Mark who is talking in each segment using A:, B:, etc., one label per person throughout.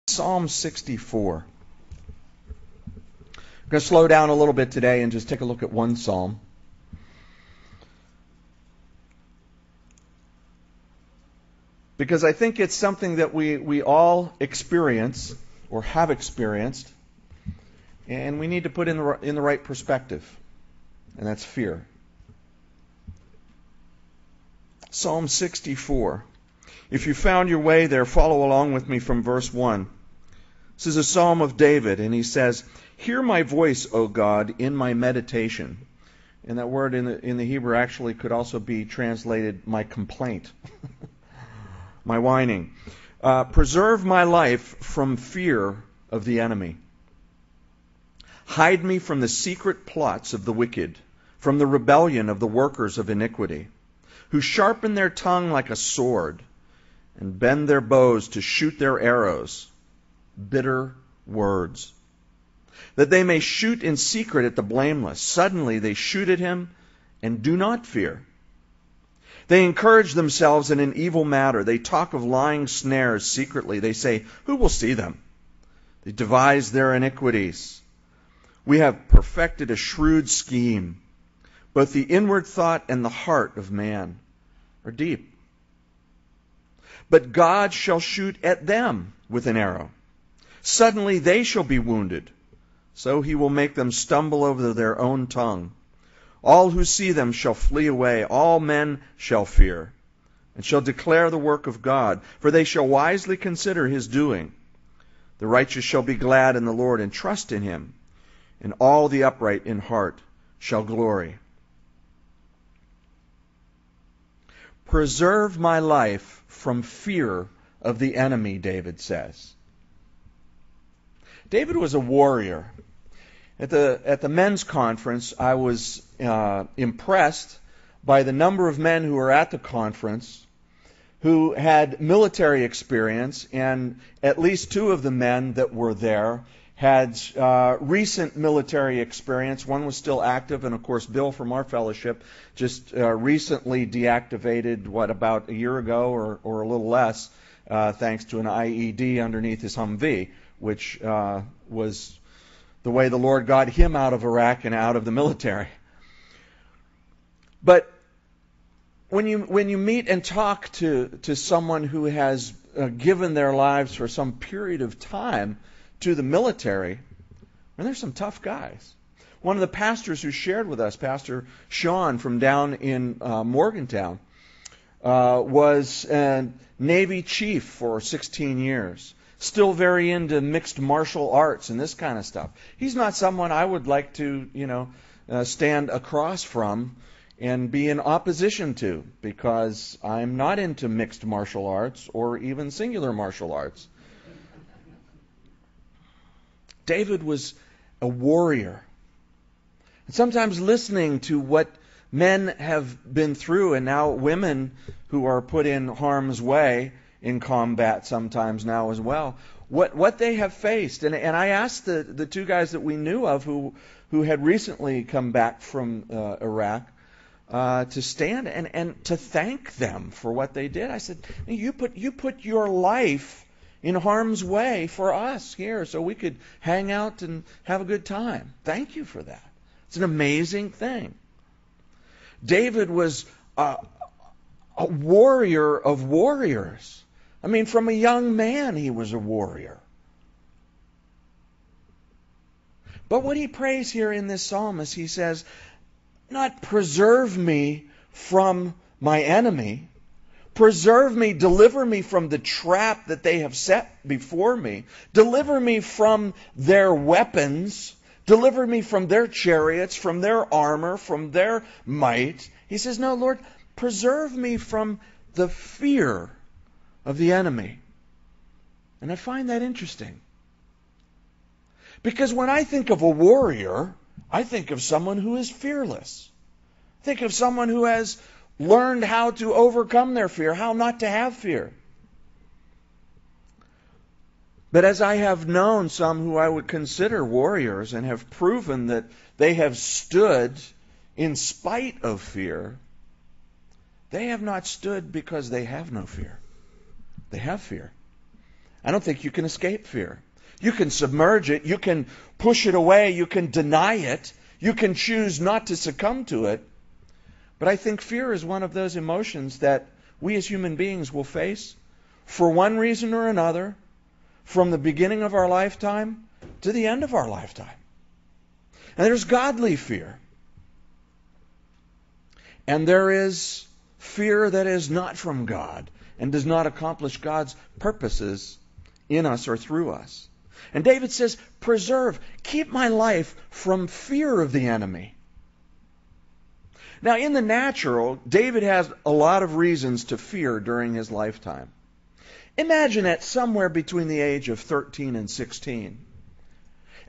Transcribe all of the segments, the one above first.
A: Psalm 64. I'm going to slow down a little bit today and just take a look at one psalm. Because I think it's something that we all experience or have experienced, and we need to put in the right perspective, and that's fear. Psalm 64. If you found your way there, follow along with me from verse 1. This is a psalm of David, and he says, "Hear my voice, O God, in my meditation." And that word in the Hebrew actually could also be translated, my complaint, my whining. Preserve my life from fear of the enemy. Hide me from the secret plots of the wicked, from the rebellion of the workers of iniquity, who sharpen their tongue like a sword and bend their bows to shoot their arrows. Bitter words, that they may shoot in secret at the blameless. Suddenly they shoot at him and do not fear. They encourage themselves in an evil matter. They talk of lying snares secretly. They say, "Who will see them?" They devise their iniquities. We have perfected a shrewd scheme. Both the inward thought and the heart of man are deep. But God shall shoot at them with an arrow. Suddenly they shall be wounded. So he will make them stumble over their own tongue. All who see them shall flee away. All men shall fear, and shall declare the work of God, for they shall wisely consider his doing. The righteous shall be glad in the Lord and trust in him, and all the upright in heart shall glory. Preserve my life from fear of the enemy, David says. David was a warrior. At the men's conference, I was impressed by the number of men who were at the conference who had military experience, and at least two of the men that were there had recent military experience. One was still active, and of course Bill from our fellowship just recently deactivated, about a year ago or a little less, thanks to an IED underneath his Humvee, which was the way the Lord got him out of Iraq and out of the military. But when you meet and talk to someone who has given their lives for some period of time to the military, and there's some tough guys. One of the pastors who shared with us, Pastor Sean from down in Morgantown, was a Navy chief for 16 years. Still very into mixed martial arts and this kind of stuff. He's not someone I would like to, stand across from and be in opposition to, because I'm not into mixed martial arts or even singular martial arts. David was a warrior. And sometimes listening to what men have been through, and now women who are put in harm's way in combat sometimes now as well, what they have faced. And I asked the two guys that we knew of who had recently come back from Iraq to stand and to thank them for what they did. I said, you put your life in harm's way for us here so we could hang out and have a good time. Thank you for that. It's an amazing thing. David was a warrior of warriors. I mean, from a young man, he was a warrior. But what he prays here in this psalm is he says, not preserve me from my enemy. Preserve me, deliver me from the trap that they have set before me. Deliver me from their weapons. Deliver me from their chariots, from their armor, from their might. He says, no, Lord, preserve me from the fear of the enemy. And I find that interesting. Because when I think of a warrior, I think of someone who is fearless. I think of someone who has learned how to overcome their fear, how not to have fear. But as I have known some who I would consider warriors and have proven that they have stood in spite of fear, they have not stood because they have no fear. They have fear. I don't think you can escape fear. You can submerge it. You can push it away. You can deny it. You can choose not to succumb to it. But I think fear is one of those emotions that we as human beings will face for one reason or another from the beginning of our lifetime to the end of our lifetime. And there's godly fear. And there is fear that is not from God and does not accomplish God's purposes in us or through us. And David says, preserve, keep my life from fear of the enemy. Now, in the natural, David has a lot of reasons to fear during his lifetime. Imagine that somewhere between the age of 13 and 16,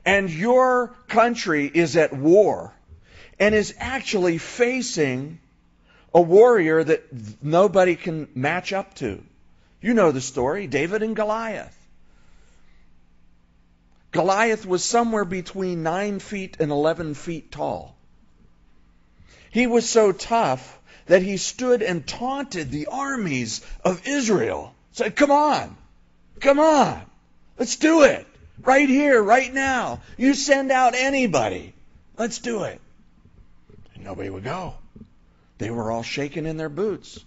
A: and your country is at war and is actually facing a warrior that nobody can match up to. You know the story, David and Goliath. Goliath was somewhere between 9 feet and 11 feet tall. He was so tough that he stood and taunted the armies of Israel. Said, come on, let's do it. Right here, right now. You send out anybody. Let's do it. And nobody would go. They were all shaking in their boots.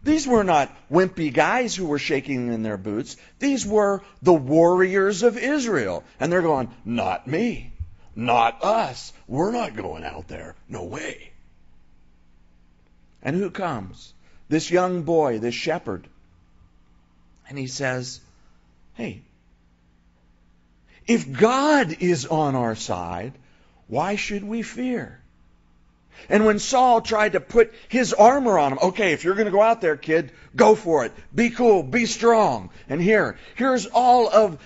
A: These were not wimpy guys who were shaking in their boots. These were the warriors of Israel. And they're going, not me, not us. We're not going out there. No way. And who comes? This young boy, this shepherd. And he says, hey, if God is on our side, why should we fear? And when Saul tried to put his armor on him, okay, if you're going to go out there, kid, go for it. Be cool, be strong. And here's all of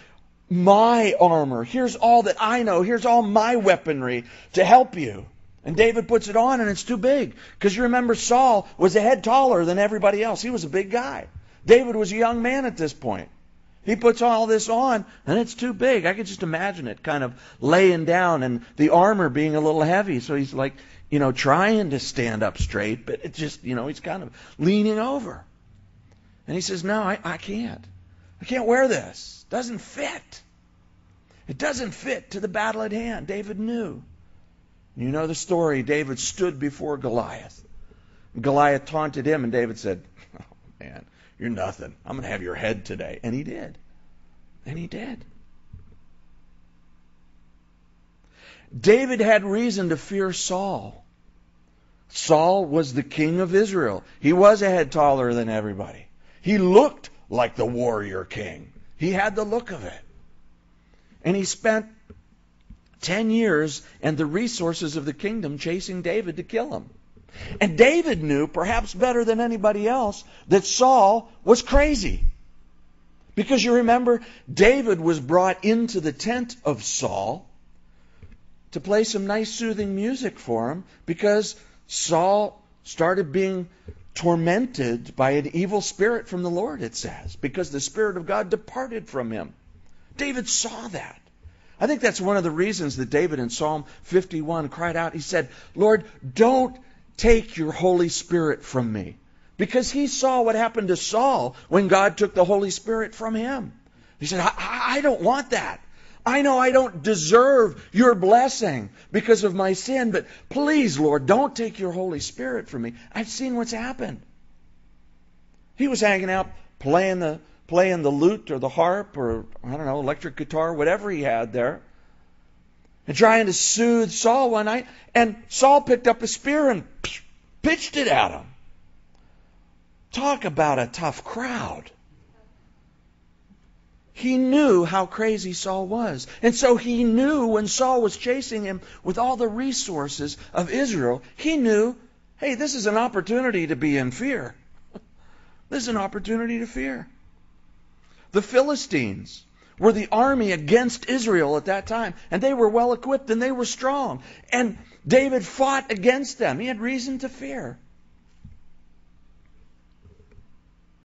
A: my armor. Here's all that I know. Here's all my weaponry to help you. And David puts it on and it's too big. Because you remember Saul was a head taller than everybody else. He was a big guy. David was a young man at this point. He puts all this on and it's too big. I could just imagine it kind of laying down and the armor being a little heavy. So he's like, trying to stand up straight, but it just, he's kind of leaning over. And he says, no, I can't. I can't wear this. It doesn't fit. It doesn't fit to the battle at hand. David knew. You know the story. David stood before Goliath. Goliath taunted him, and David said, oh, man, you're nothing. I'm going to have your head today. And he did. And he did. David had reason to fear Saul. Saul was the king of Israel. He was a head taller than everybody. He looked like the warrior king. He had the look of it. And he spent 10 years and the resources of the kingdom chasing David to kill him. And David knew, perhaps better than anybody else, that Saul was crazy. Because you remember, David was brought into the tent of Saul to play some nice soothing music for him because Saul started being tormented by an evil spirit from the Lord, it says, because the Spirit of God departed from him. David saw that. I think that's one of the reasons that David in Psalm 51 cried out. He said, Lord, don't take your Holy Spirit from me. Because he saw what happened to Saul when God took the Holy Spirit from him. He said, I don't want that. I know I don't deserve your blessing because of my sin, but please, Lord, don't take your Holy Spirit from me. I've seen what's happened. He was hanging out playing the lute or the harp or, electric guitar, whatever he had there, and trying to soothe Saul one night, and Saul picked up a spear and pitched it at him. Talk about a tough crowd. He knew how crazy Saul was. And so he knew when Saul was chasing him with all the resources of Israel, he knew, hey, this is an opportunity to be in fear. This is an opportunity to fear. The Philistines were the army against Israel at that time. And they were well equipped and they were strong. And David fought against them. He had reason to fear.